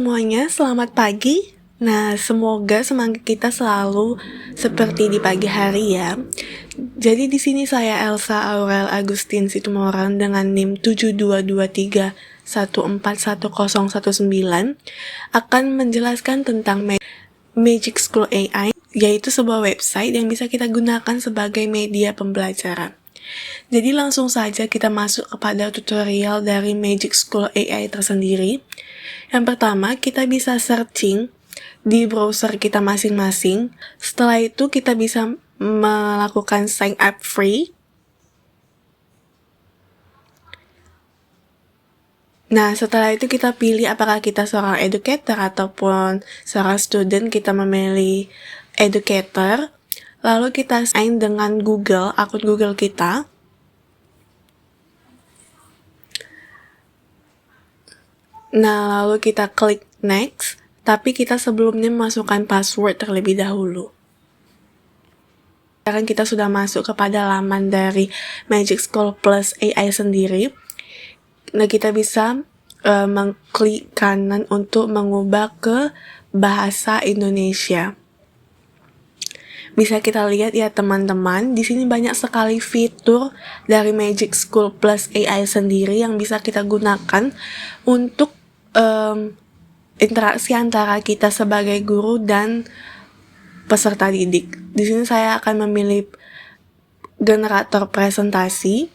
Semuanya, selamat pagi. Nah, semoga semangat kita selalu seperti di pagi hari ya. Jadi di sini saya Elsa Aurel Agustin Situmorang dengan NIM 7223141019 akan menjelaskan tentang Magic School AI, yaitu sebuah website yang bisa kita gunakan sebagai media pembelajaran. Jadi langsung saja kita masuk kepada tutorial dari Magic School AI tersendiri. Yang pertama, kita bisa searching di browser kita masing-masing. Setelah itu kita bisa melakukan sign up free. Nah, setelah itu kita pilih apakah kita seorang educator ataupun seorang student, kita memilih educator. Lalu kita sign dengan Google, akun Google kita. Nah, lalu kita klik next, tapi kita sebelumnya memasukkan password terlebih dahulu. Sekarang kita sudah masuk kepada laman dari Magic School Plus AI sendiri. Nah, kita bisa mengklik kanan untuk mengubah ke bahasa Indonesia. Bisa kita lihat ya teman-teman, di sini banyak sekali fitur dari Magic School Plus AI sendiri yang bisa kita gunakan untuk interaksi antara kita sebagai guru dan peserta didik. Di sini saya akan memilih generator presentasi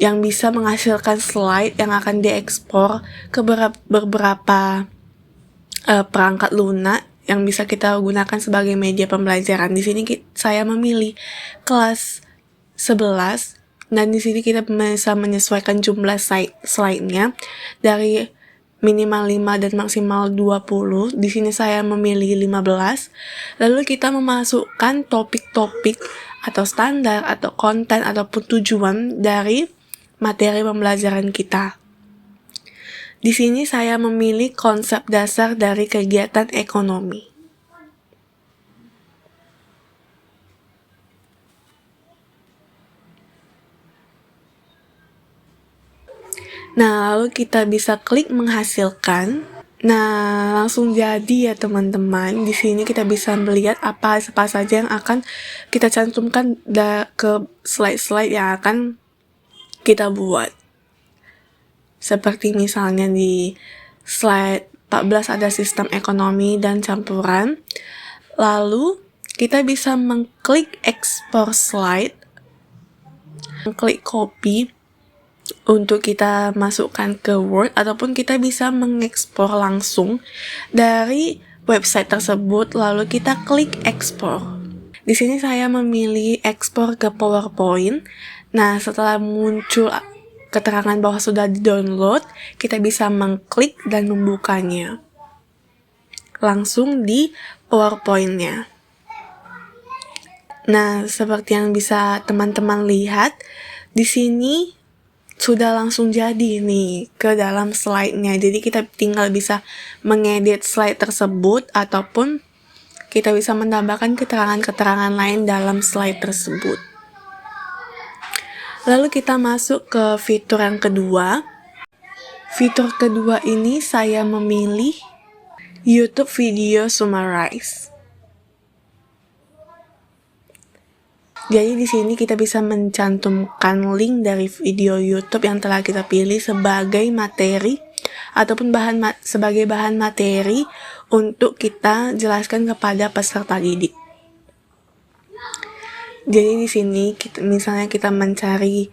yang bisa menghasilkan slide yang akan diekspor ke beberapa perangkat lunak yang bisa kita gunakan sebagai media pembelajaran. Di sini saya memilih kelas 11 dan di sini kita bisa menyesuaikan jumlah slide-nya dari minimal 5 dan maksimal 20. Di sini saya memilih 15. Lalu kita memasukkan topik-topik atau standar atau konten ataupun tujuan dari materi pembelajaran kita. Di sini saya memilih konsep dasar dari kegiatan ekonomi. Nah, lalu kita bisa klik menghasilkan. Nah, langsung jadi ya teman-teman. Di sini kita bisa melihat apa saja yang akan kita cantumkan ke slide-slide yang akan kita buat. Seperti misalnya di slide 14 ada sistem ekonomi dan campuran. Lalu kita bisa mengklik export slide, mengklik copy untuk kita masukkan ke Word, ataupun kita bisa mengekspor langsung dari website tersebut lalu kita klik ekspor. Di sini saya memilih ekspor ke PowerPoint. Nah, setelah muncul keterangan bahwa sudah di-download, kita bisa mengklik dan membukanya langsung di PowerPoint-nya. Nah, seperti yang bisa teman-teman lihat, di sini sudah langsung jadi nih ke dalam slide-nya. Jadi kita tinggal bisa mengedit slide tersebut ataupun kita bisa menambahkan keterangan-keterangan lain dalam slide tersebut. Lalu kita masuk ke fitur yang kedua. Fitur kedua ini saya memilih YouTube Video Summarize. Jadi di sini kita bisa mencantumkan link dari video YouTube yang telah kita pilih sebagai materi ataupun sebagai bahan materi untuk kita jelaskan kepada peserta didik. Jadi di sini misalnya kita mencari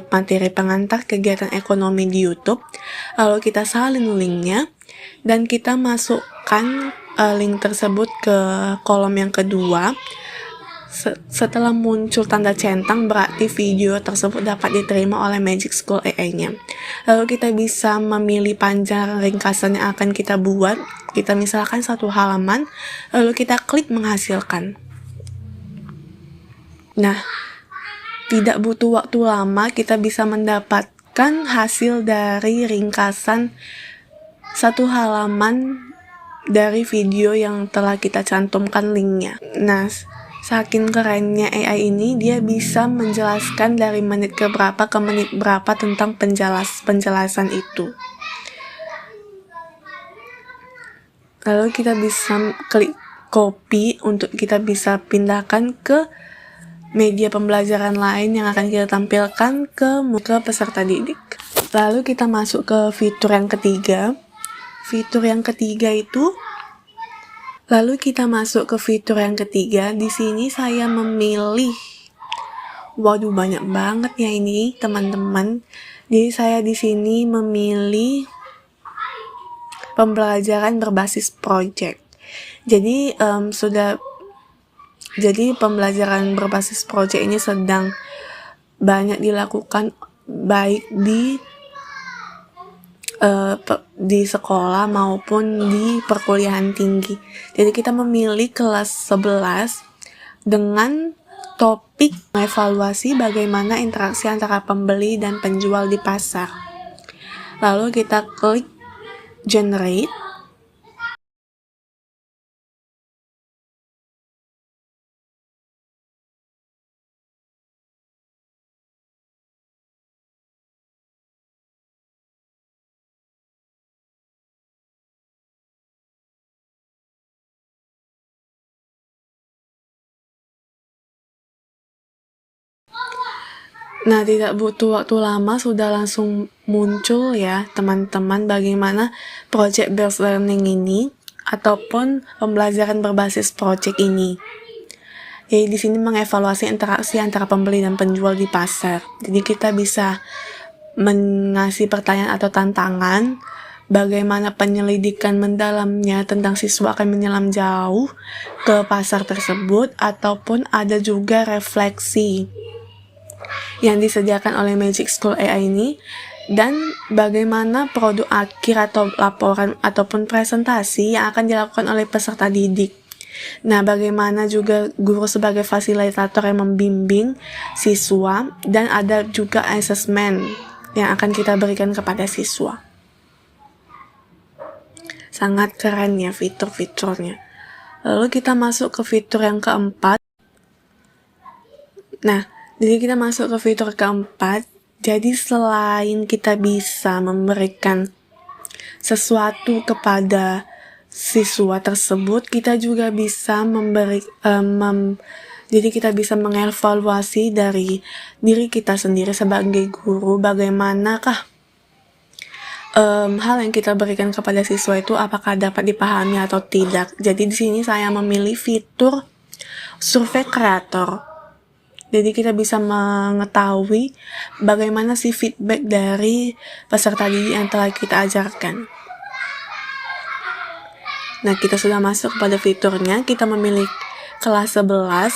materi pengantar kegiatan ekonomi di YouTube, lalu kita salin linknya dan kita masukkan link tersebut ke kolom yang kedua. Setelah muncul tanda centang, berarti video tersebut dapat diterima oleh Magic School AI-nya. Lalu kita bisa memilih panjang ringkasan yang akan kita buat. Kita misalkan 1 halaman, lalu kita klik menghasilkan. Nah, tidak butuh waktu lama, kita bisa mendapatkan hasil dari ringkasan 1 halaman dari video yang telah kita cantumkan linknya. Nah, saking kerennya AI ini, dia bisa menjelaskan dari menit ke berapa ke menit berapa tentang penjelasan itu. Lalu kita bisa klik copy untuk kita bisa pindahkan ke media pembelajaran lain yang akan kita tampilkan ke peserta didik. Lalu kita masuk ke fitur yang ketiga. Lalu kita masuk ke fitur yang ketiga. Di sini saya memilih, waduh banyak banget ya ini teman-teman. Jadi saya di sini memilih pembelajaran berbasis project. Jadi pembelajaran berbasis project ini sedang banyak dilakukan baik di sekolah maupun di perkuliahan tinggi. Jadi kita memilih kelas 11 dengan topik evaluasi bagaimana interaksi antara pembeli dan penjual di pasar. Lalu kita klik generate. Nah, tidak butuh waktu lama sudah langsung muncul ya teman-teman bagaimana project based learning ini ataupun pembelajaran berbasis project ini. Jadi di sini mengevaluasi interaksi antara pembeli dan penjual di pasar. Jadi kita bisa mengasih pertanyaan atau tantangan bagaimana penyelidikan mendalamnya tentang siswa akan menyelam jauh ke pasar tersebut, ataupun ada juga refleksi yang disediakan oleh Magic School AI ini, dan bagaimana produk akhir atau laporan ataupun presentasi yang akan dilakukan oleh peserta didik. Nah, bagaimana juga guru sebagai fasilitator yang membimbing siswa, dan ada juga assessment yang akan kita berikan kepada siswa. Sangat keren ya fitur-fiturnya. Lalu kita masuk ke fitur yang keempat. Nah, jadi kita masuk ke fitur keempat. Jadi selain kita bisa memberikan sesuatu kepada siswa tersebut, kita juga bisa jadi kita bisa mengevaluasi dari diri kita sendiri sebagai guru, bagaimanakah hal yang kita berikan kepada siswa itu apakah dapat dipahami atau tidak. Jadi di sini saya memilih fitur survei kreator. Jadi kita bisa mengetahui bagaimana sih feedback dari peserta didik yang telah kita ajarkan. Nah, kita sudah masuk pada fiturnya, kita memilih kelas 11.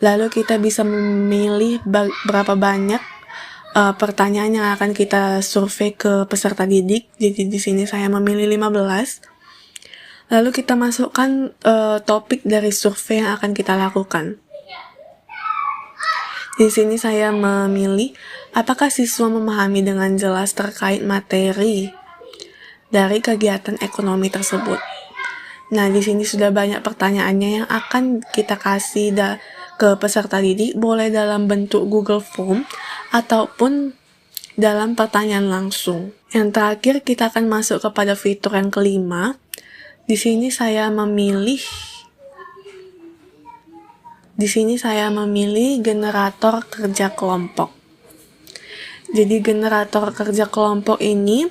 Lalu kita bisa memilih berapa banyak pertanyaan yang akan kita survei ke peserta didik. Jadi di sini saya memilih 15. Lalu kita masukkan topik dari survei yang akan kita lakukan. Di sini saya memilih apakah siswa memahami dengan jelas terkait materi dari kegiatan ekonomi tersebut. Nah, di sini sudah banyak pertanyaannya yang akan kita kasih ke peserta didik, boleh dalam bentuk Google Form ataupun dalam pertanyaan langsung. Yang terakhir kita akan masuk kepada fitur yang kelima. Di sini saya memilih generator kerja kelompok. Jadi generator kerja kelompok ini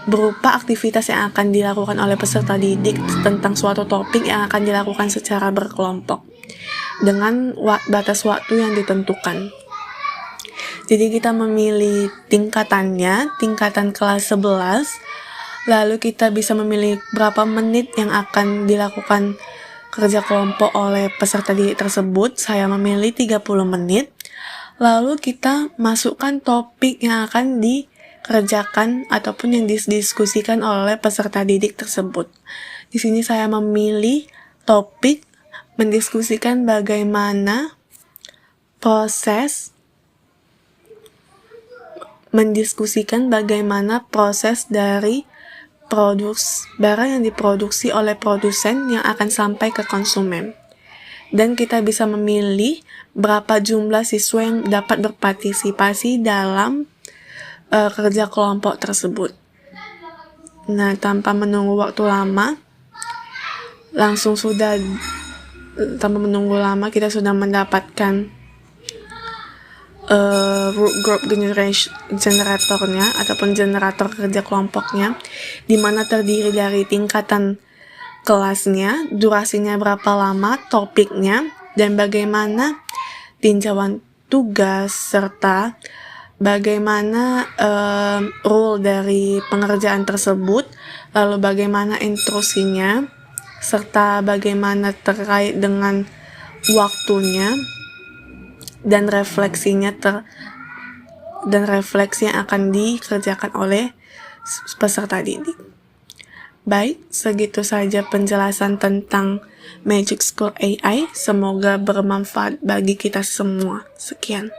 berupa aktivitas yang akan dilakukan oleh peserta didik tentang suatu topik yang akan dilakukan secara berkelompok dengan batas waktu yang ditentukan. Jadi kita memilih tingkatannya, tingkatan kelas 11, lalu kita bisa memilih berapa menit yang akan dilakukan kerja kelompok oleh peserta didik tersebut. Saya memilih 30 menit. Lalu kita masukkan topik yang akan dikerjakan ataupun yang didiskusikan oleh peserta didik tersebut. Di sini saya memilih topik mendiskusikan bagaimana proses dari barang yang diproduksi oleh produsen yang akan sampai ke konsumen. Dan kita bisa memilih berapa jumlah siswa yang dapat berpartisipasi dalam kerja kelompok tersebut. Nah, tanpa menunggu waktu lama, kita sudah mendapatkan root group generatornya ataupun generator kerja kelompoknya, di mana terdiri dari tingkatan kelasnya, durasinya berapa lama, topiknya, dan bagaimana tinjauan tugas, serta bagaimana rule dari pengerjaan tersebut, lalu bagaimana intrusinya, serta bagaimana terkait dengan waktunya, dan refleksi yang akan dikerjakan oleh peserta didik. Baik, segitu saja penjelasan tentang Magic School AI. Semoga bermanfaat bagi kita semua. Sekian.